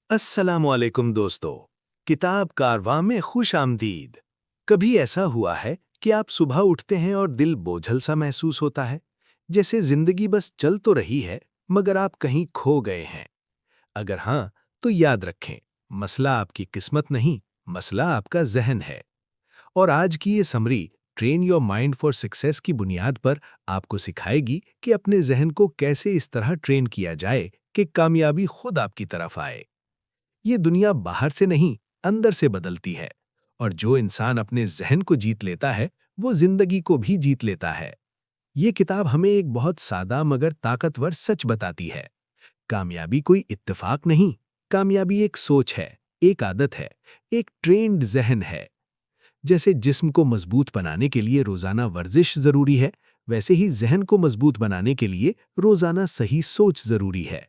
अस्सलाम वालेकुम दोस्तों। किताब कारवां में खुश आमदीद। कभी ऐसा हुआ है कि आप सुबह उठते हैं और दिल बोझल सा महसूस होता है, जैसे जिंदगी बस चल तो रही है मगर आप कहीं खो गए हैं। अगर हाँ, तो याद रखें, मसला आपकी किस्मत नहीं, मसला आपका जहन है। और आज की ये summary train your mind for success की बुनियाद पर आपको सिखाएगी कि अपने जहन को कैसे इस तरह ट्रेन किया जाए कि कामयाबी खुद आपकी तरफ आए। ये दुनिया बाहर से नहीं, अंदर से बदलती है, और जो इंसान अपने जहन को जीत लेता है वो जिंदगी को भी जीत लेता है। ये किताब हमें एक बहुत सादा मगर ताकतवर सच बताती है। कामयाबी कोई इत्तेफाक नहीं, कामयाबी एक सोच है, एक आदत है, एक ट्रेन्ड जहन है। जैसे जिस्म को मजबूत बनाने के लिए रोजाना वर्जिश जरूरी है, वैसे ही जहन को मजबूत बनाने के लिए रोजाना सही सोच जरूरी है।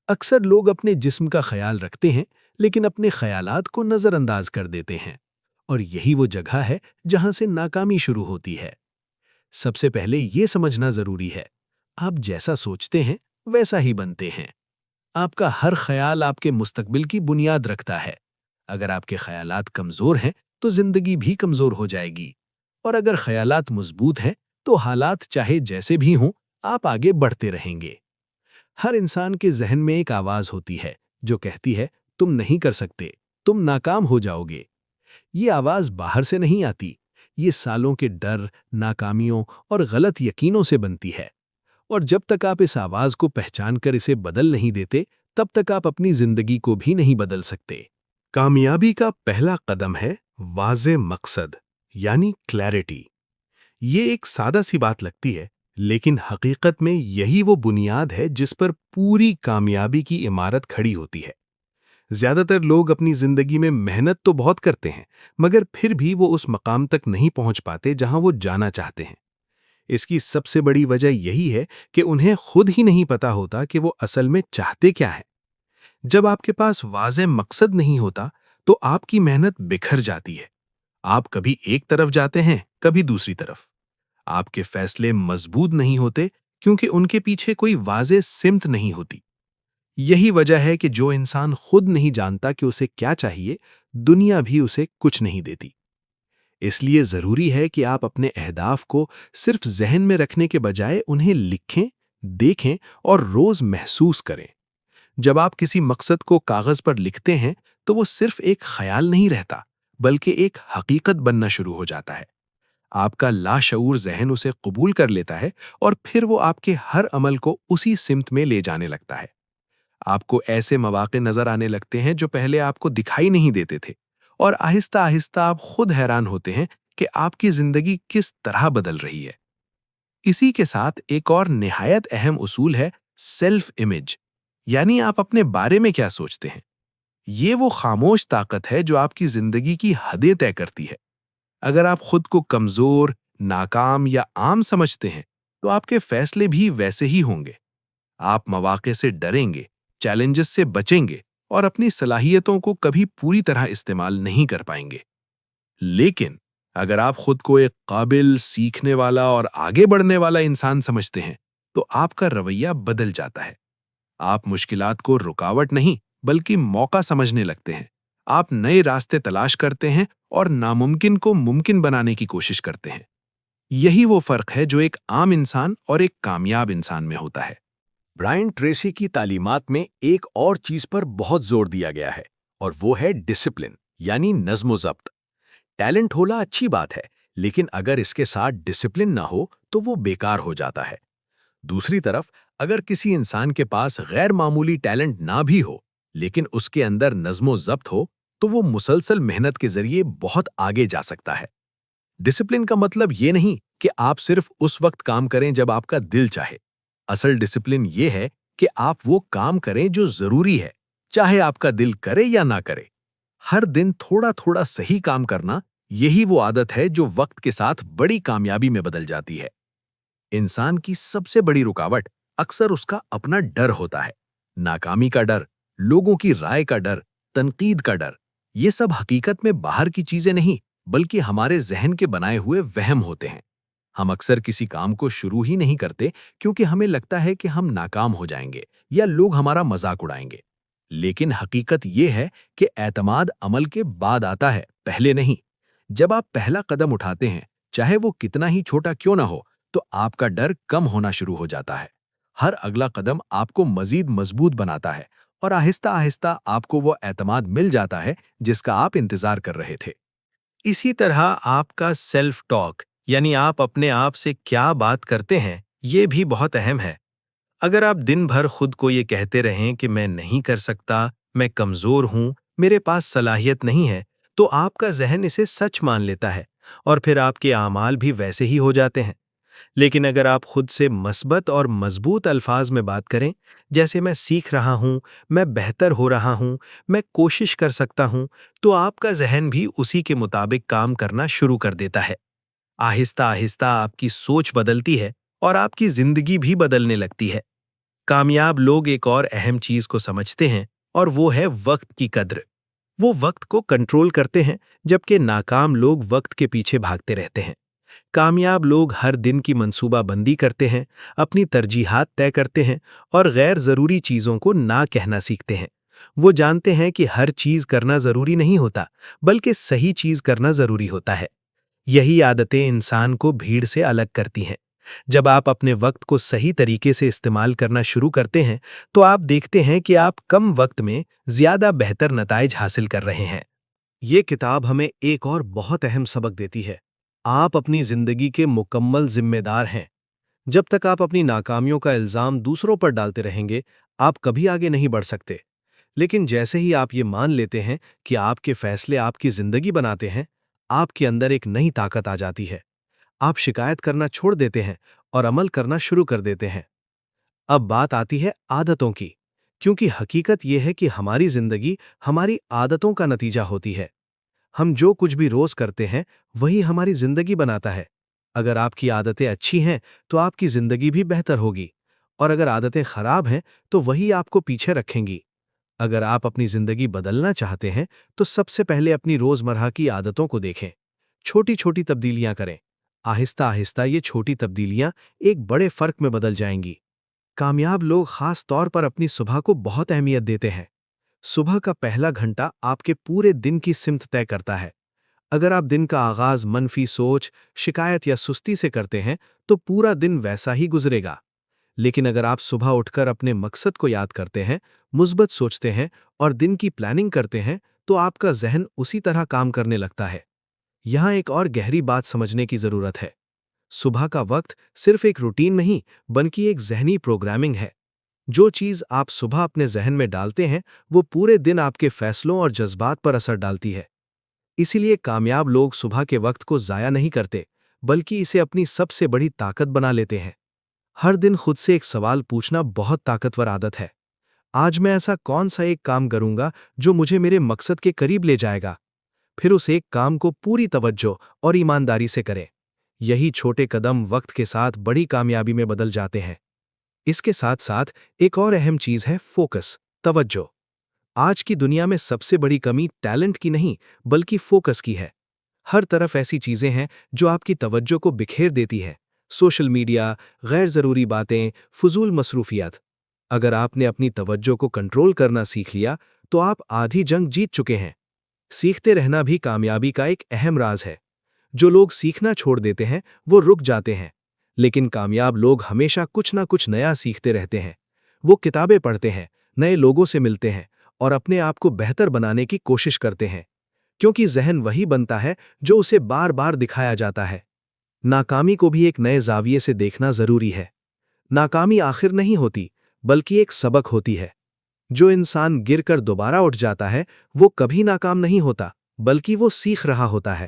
अक्सर लोग अपने जिस्म का ख्याल रखते हैं, लेकिन अपने ख्यालात को नज़रअंदाज कर देते हैं, और यही वो जगह है जहां से नाकामी शुरू होती है। सबसे पहले ये समझना जरूरी है, आप जैसा सोचते हैं वैसा ही बनते हैं। आपका हर ख्याल आपके मुस्तकबिल की बुनियाद रखता है। अगर आपके ख्यालात कमज़ोर हैं तो जिंदगी भी कमज़ोर हो जाएगी, और अगर ख्यालात मजबूत हैं तो हालात चाहे जैसे भी हों, आप आगे बढ़ते रहेंगे। हर इंसान के जहन में एक आवाज होती है जो कहती है, तुम नहीं कर सकते, तुम नाकाम हो जाओगे। ये आवाज बाहर से नहीं आती, ये सालों के डर, नाकामियों और गलत यकीनों से बनती है। और जब तक आप इस आवाज को पहचान कर इसे बदल नहीं देते, तब तक आप अपनी जिंदगी को भी नहीं बदल सकते। कामयाबी का पहला कदम है वाज़े मकसद, यानी क्लैरिटी। ये एक सादा सी बात लगती है, लेकिन हकीकत में यही वो बुनियाद है जिस पर पूरी कामयाबी की इमारत खड़ी होती है। ज्यादातर लोग अपनी जिंदगी में मेहनत तो बहुत करते हैं, मगर फिर भी वो उस मकाम तक नहीं पहुंच पाते जहां वो जाना चाहते हैं। इसकी सबसे बड़ी वजह यही है कि उन्हें खुद ही नहीं पता होता कि वो असल में चाहते क्या है। जब आपके पास वाज़े मकसद नहीं होता, तो आपकी मेहनत बिखर जाती है। आप कभी एक तरफ जाते हैं, कभी दूसरी तरफ। आपके फैसले मजबूत नहीं होते क्योंकि उनके पीछे कोई वाज़े सिमत नहीं होती। यही वजह है कि जो इंसान खुद नहीं जानता कि उसे क्या चाहिए, दुनिया भी उसे कुछ नहीं देती। इसलिए जरूरी है कि आप अपने अहदाफ को सिर्फ जहन में रखने के बजाय उन्हें लिखें, देखें और रोज महसूस करें। जब आप किसी मकसद को कागज पर लिखते हैं, तो वो सिर्फ एक ख्याल नहीं रहता, बल्कि एक हकीकत बनना शुरू हो जाता है। आपका लाशऊर जहन उसे कबूल कर लेता है, और फिर वो आपके हर अमल को उसी सिमत में ले जाने लगता है। आपको ऐसे मौके नजर आने लगते हैं जो पहले आपको दिखाई नहीं देते थे, और आहिस्ता आहिस्ता आप खुद हैरान होते हैं कि आपकी जिंदगी किस तरह बदल रही है। इसी के साथ एक और निहायत अहम उसूल है सेल्फ इमेज, यानी आप अपने बारे में क्या सोचते हैं। ये वो खामोश ताकत है जो आपकी जिंदगी की हदें तय करती है। अगर आप खुद को कमजोर, नाकाम या आम समझते हैं, तो आपके फैसले भी वैसे ही होंगे। आप मौके से डरेंगे, चैलेंजेस से बचेंगे, और अपनी सलाहियतों को कभी पूरी तरह इस्तेमाल नहीं कर पाएंगे। लेकिन अगर आप खुद को एक काबिल, सीखने वाला और आगे बढ़ने वाला इंसान समझते हैं, तो आपका रवैया बदल जाता है। आप मुश्किलात को रुकावट नहीं, बल्कि मौका समझने लगते हैं। आप नए रास्ते तलाश करते हैं और नामुमकिन को मुमकिन बनाने की कोशिश करते हैं। यही वो फर्क है जो एक आम इंसान और एक कामयाब इंसान में होता है। ब्रायन ट्रेसी की तालीमात में एक और चीज पर बहुत जोर दिया गया है, और वो है डिसिप्लिन, यानी नज़्म-ओ-ज़ब्त। टैलेंट होना अच्छी बात है, लेकिन अगर इसके साथ डिसिप्लिन ना हो तो वो बेकार हो जाता है। दूसरी तरफ, अगर किसी इंसान के पास गैर मामूली टैलेंट ना भी हो, लेकिन उसके अंदर नज़्म-ओ-ज़ब्त हो, तो वो मुसलसल मेहनत के जरिए बहुत आगे जा सकता है। डिसिप्लिन का मतलब ये नहीं कि आप सिर्फ उस वक्त काम करें जब आपका दिल चाहे। असल डिसिप्लिन ये है कि आप वो काम करें जो जरूरी है, चाहे आपका दिल करे या ना करे। हर दिन थोड़ा थोड़ा सही काम करना, यही वो आदत है जो वक्त के साथ बड़ी कामयाबी में बदल जाती है। इंसान की सबसे बड़ी रुकावट अक्सर उसका अपना डर होता है। नाकामी का डर, लोगों की राय का डर, तनकीद का डर। ये सब हकीकत में बाहर की चीजें नहीं, बल्कि हमारे जहन के बनाए हुए वहम होते हैं। हम अक्सर किसी काम को शुरू ही नहीं करते क्योंकि हमें लगता है कि हम नाकाम हो जाएंगे या लोग हमारा मजाक उड़ाएंगे। لیکن حقیقت یہ ہے کہ اعتماد عمل کے بعد آتا ہے، پہلے نہیں۔ جب آپ پہلا قدم اٹھاتے ہیں، چاہے وہ کتنا ہی چھوٹا کیوں نہ ہو، تو آپ کا ڈر کم ہونا شروع ہو جاتا ہے۔ ہر اگلا قدم آپ کو مزید مضبوط بناتا ہے اور آہستہ آہستہ آپ کو وہ اعتماد مل جاتا ہے جس کا آپ انتظار کر رہے تھے۔ اسی طرح آپ کا سیلف ٹاک، یعنی آپ اپنے آپ سے کیا بات کرتے ہیں، یہ بھی بہت اہم ہے۔ اگر آپ دن بھر خود کو یہ کہتے رہیں کہ میں نہیں کر سکتا، میں کمزور ہوں، میرے پاس صلاحیت نہیں ہے، تو آپ کا ذہن اسے سچ مان لیتا ہے اور پھر آپ کے اعمال بھی ویسے ہی ہو جاتے ہیں۔ لیکن اگر آپ خود سے مثبت اور مضبوط الفاظ میں بات کریں، جیسے میں سیکھ رہا ہوں، میں بہتر ہو رہا ہوں، میں کوشش کر سکتا ہوں، تو آپ کا ذہن بھی اسی کے مطابق کام کرنا شروع کر دیتا ہے۔ آہستہ آہستہ آپ کی سوچ بدلتی ہے اور آپ کی زندگی بھی بدلنے لگتی ہے۔ کامیاب لوگ ایک اور اہم چیز کو سمجھتے ہیں اور وہ ہے وقت کی قدر۔ وہ وقت کو کنٹرول کرتے ہیں، جبکہ ناکام لوگ وقت کے پیچھے بھاگتے رہتے ہیں۔ کامیاب لوگ ہر دن کی منصوبہ بندی کرتے ہیں، اپنی ترجیحات طے کرتے ہیں اور غیر ضروری چیزوں کو نہ کہنا سیکھتے ہیں۔ وہ جانتے ہیں کہ ہر چیز کرنا ضروری نہیں ہوتا، بلکہ صحیح چیز کرنا ضروری ہوتا ہے۔ یہی عادتیں انسان کو بھیڑ سے الگ کرتی ہیں۔ جب آپ اپنے وقت کو صحیح طریقے سے استعمال کرنا شروع کرتے ہیں، تو آپ دیکھتے ہیں کہ آپ کم وقت میں زیادہ بہتر نتائج حاصل کر رہے ہیں۔ یہ کتاب ہمیں ایک اور بہت اہم سبق دیتی ہے۔ آپ اپنی زندگی کے مکمل ذمہ دار ہیں۔ جب تک آپ اپنی ناکامیوں کا الزام دوسروں پر ڈالتے رہیں گے، آپ کبھی آگے نہیں بڑھ سکتے۔ لیکن جیسے ہی آپ یہ مان لیتے ہیں کہ آپ کے فیصلے آپ کی زندگی بناتے ہیں، آپ کے اندر ایک نئی طاقت آ جاتی ہے۔ آپ شکایت کرنا چھوڑ دیتے ہیں اور عمل کرنا شروع کر دیتے ہیں۔ اب بات آتی ہے عادتوں کی، کیونکہ حقیقت یہ ہے کہ ہماری زندگی ہماری عادتوں کا نتیجہ ہوتی ہے۔ ہم جو کچھ بھی روز کرتے ہیں، وہی ہماری زندگی بناتا ہے۔ اگر آپ کی عادتیں اچھی ہیں، تو آپ کی زندگی بھی بہتر ہوگی، اور اگر عادتیں خراب ہیں، تو وہی آپ کو پیچھے رکھیں گی۔ اگر آپ اپنی زندگی بدلنا چاہتے ہیں، تو سب سے پہلے اپنی روزمرہ کی عادتوں کو دیکھیں۔ چھوٹی چھوٹی تبدیلیاں کریں۔ آہستہ آہستہ یہ چھوٹی تبدیلیاں ایک بڑے فرق میں بدل جائیں گی۔ کامیاب لوگ خاص طور پر اپنی صبح کو بہت اہمیت دیتے ہیں۔ صبح کا پہلا گھنٹہ آپ کے پورے دن کی سمت طے کرتا ہے۔ اگر آپ دن کا آغاز منفی سوچ، شکایت یا سستی سے کرتے ہیں، تو پورا دن ویسا ہی گزرے گا۔ لیکن اگر آپ صبح اٹھ کر اپنے مقصد کو یاد کرتے ہیں، مثبت سوچتے ہیں اور دن کی پلاننگ کرتے ہیں، تو آپ کا ذہن اسی طرح کام کرنے لگتا ہے۔ یہاں ایک اور گہری بات سمجھنے کی ضرورت ہے۔ صبح کا وقت صرف ایک روٹین نہیں، بلکہ ایک ذہنی پروگرامنگ ہے۔ جو چیز آپ صبح اپنے ذہن میں ڈالتے ہیں، وہ پورے دن آپ کے فیصلوں اور جذبات پر اثر ڈالتی ہے۔ اسی لیے کامیاب لوگ صبح کے وقت کو ضائع نہیں کرتے، بلکہ اسے اپنی سب سے بڑی طاقت بنا لیتے ہیں۔ ہر دن خود سے ایک سوال پوچھنا بہت طاقتور عادت ہے۔ آج میں ایسا کون سا ایک کام کروں گا جو مجھے میرے مقصد کے قریب لے جائے گا؟ پھر اس ایک کام کو پوری توجہ اور ایمانداری سے کریں۔ یہی چھوٹے قدم وقت کے ساتھ بڑی کامیابی میں بدل جاتے ہیں۔ اس کے ساتھ ساتھ ایک اور اہم چیز ہے فوکس، توجہ۔ آج کی دنیا میں سب سے بڑی کمی ٹیلنٹ کی نہیں، بلکہ فوکس کی ہے۔ ہر طرف ایسی چیزیں ہیں جو آپ کی توجہ کو بکھیر دیتی ہے۔ سوشل میڈیا، غیر ضروری باتیں، فضول مصروفیات۔ اگر آپ نے اپنی توجہ کو کنٹرول کرنا سیکھ لیا، تو آپ آدھی جنگ جیت چکے ہیں۔ سیکھتے رہنا بھی کامیابی کا ایک اہم راز ہے۔ جو لوگ سیکھنا چھوڑ دیتے ہیں، وہ رک جاتے ہیں، لیکن کامیاب لوگ ہمیشہ کچھ نہ کچھ نیا سیکھتے رہتے ہیں۔ وہ کتابیں پڑھتے ہیں، نئے لوگوں سے ملتے ہیں اور اپنے آپ کو بہتر بنانے کی کوشش کرتے ہیں، کیونکہ ذہن وہی بنتا ہے جو اسے بار بار دکھایا جاتا ہے۔ ناکامی کو بھی ایک نئے زاویے سے دیکھنا ضروری ہے۔ ناکامی آخر نہیں ہوتی، بلکہ ایک سبق ہوتی ہے۔ جو انسان گر کر دوبارہ اٹھ جاتا ہے، وہ کبھی ناکام نہیں ہوتا، بلکہ وہ سیکھ رہا ہوتا ہے۔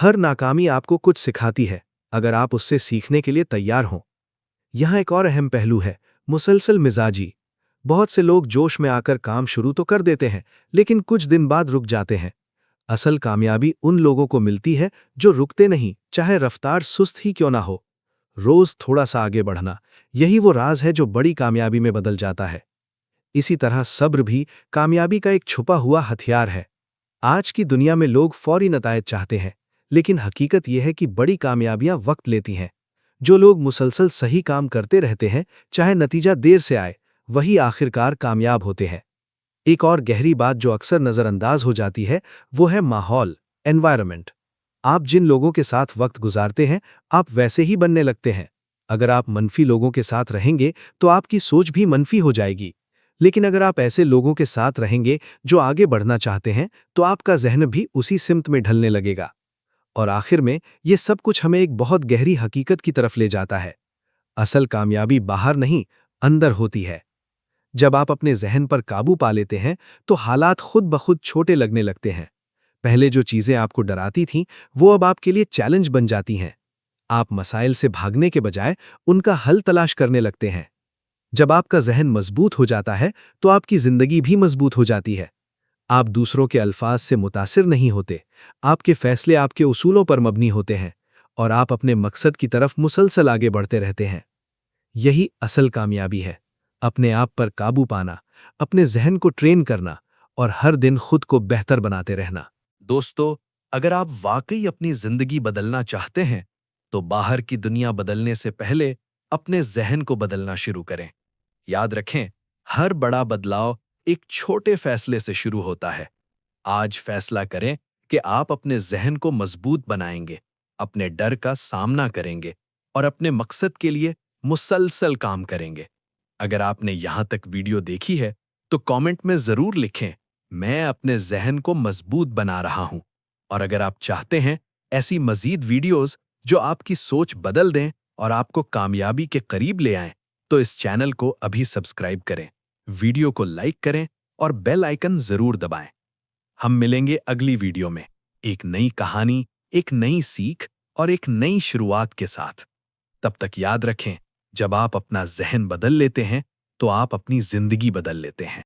ہر ناکامی آپ کو کچھ سکھاتی ہے، اگر آپ اس سے سیکھنے کے لیے تیار ہوں۔ یہاں ایک اور اہم پہلو ہے، مسلسل مزاجی۔ بہت سے لوگ جوش میں آ کر کام شروع تو کر دیتے ہیں، لیکن کچھ دن بعد رک جاتے ہیں۔ اصل کامیابی ان لوگوں کو ملتی ہے جو رکتے نہیں، چاہے رفتار سست ہی کیوں نہ ہو۔ روز تھوڑا سا آگے بڑھنا، یہی وہ راز ہے جو بڑی کامیابی میں بدل جاتا ہے۔ اسی طرح صبر بھی کامیابی کا ایک چھپا ہوا ہتھیار ہے۔ آج کی دنیا میں لوگ فوری نتائج چاہتے ہیں، لیکن حقیقت یہ ہے کہ بڑی کامیابیاں وقت لیتی ہیں۔ جو لوگ مسلسل صحیح کام کرتے رہتے ہیں، چاہے نتیجہ دیر سے آئے، وہی آخرکار کامیاب ہوتے ہیں۔ एक और गहरी बात जो अक्सर नज़रअंदाज हो जाती है, वो है माहौल, एनवायरनमेंट। आप जिन लोगों के साथ वक्त गुजारते हैं, आप वैसे ही बनने लगते हैं। अगर आप मनफी लोगों के साथ रहेंगे, तो आपकी सोच भी मनफी हो जाएगी। लेकिन अगर आप ऐसे लोगों के साथ रहेंगे जो आगे बढ़ना चाहते हैं, तो आपका ज़हन भी उसी सिमत में ढलने लगेगा। और आखिर में, ये सब कुछ हमें एक बहुत गहरी हकीकत की तरफ ले जाता है। असल कामयाबी बाहर नहीं, अंदर होती है। जब आप अपने ज़हन पर काबू पा लेते हैं, तो हालात खुद ब खुद छोटे लगने लगते हैं। पहले जो चीज़ें आपको डराती थीं, वो अब आपके लिए चैलेंज बन जाती हैं। आप मसाइल से भागने के बजाय उनका हल तलाश करने लगते हैं। जब आपका ज़हन मजबूत हो जाता है, तो आपकी ज़िंदगी भी मजबूत हो जाती है। आप दूसरों के अल्फाज से मुतासिर नहीं होते। आपके फैसले आपके उसूलों पर मबनी होते हैं, और आप अपने मकसद की तरफ मुसलसल आगे बढ़ते रहते हैं। यही असल कामयाबी है, अपने आप पर काबू पाना, अपने ज़हन को ट्रेन करना और हर दिन खुद को बेहतर बनाते रहना। दोस्तों, अगर आप वाकई अपनी जिंदगी बदलना चाहते हैं, तो बाहर की दुनिया बदलने से पहले अपने जहन को बदलना शुरू करें। याद रखें, हर बड़ा बदलाव एक छोटे फैसले से शुरू होता है। आज फैसला करें कि आप अपने जहन को मजबूत बनाएंगे, अपने डर का सामना करेंगे और अपने मकसद के लिए मुसलसल काम करेंगे। अगर आपने यहाँ तक वीडियो देखी है, तो कमेंट में ज़रूर लिखें, मैं अपने जहन को मजबूत बना रहा हूँ। और अगर आप चाहते हैं ऐसी मज़ीद वीडियोज़ जो आपकी सोच बदल दें और आपको कामयाबी के करीब ले आएं, तो इस चैनल को अभी सब्सक्राइब करें, वीडियो को लाइक करें और बेल आइकन ज़रूर दबाएं। हम मिलेंगे अगली वीडियो में, एक नई कहानी, एक नई सीख और एक नई शुरुआत के साथ। तब तक याद रखें, जब आप अपना ज़हन बदल लेते हैं, तो आप अपनी ज़िंदगी बदल लेते हैं।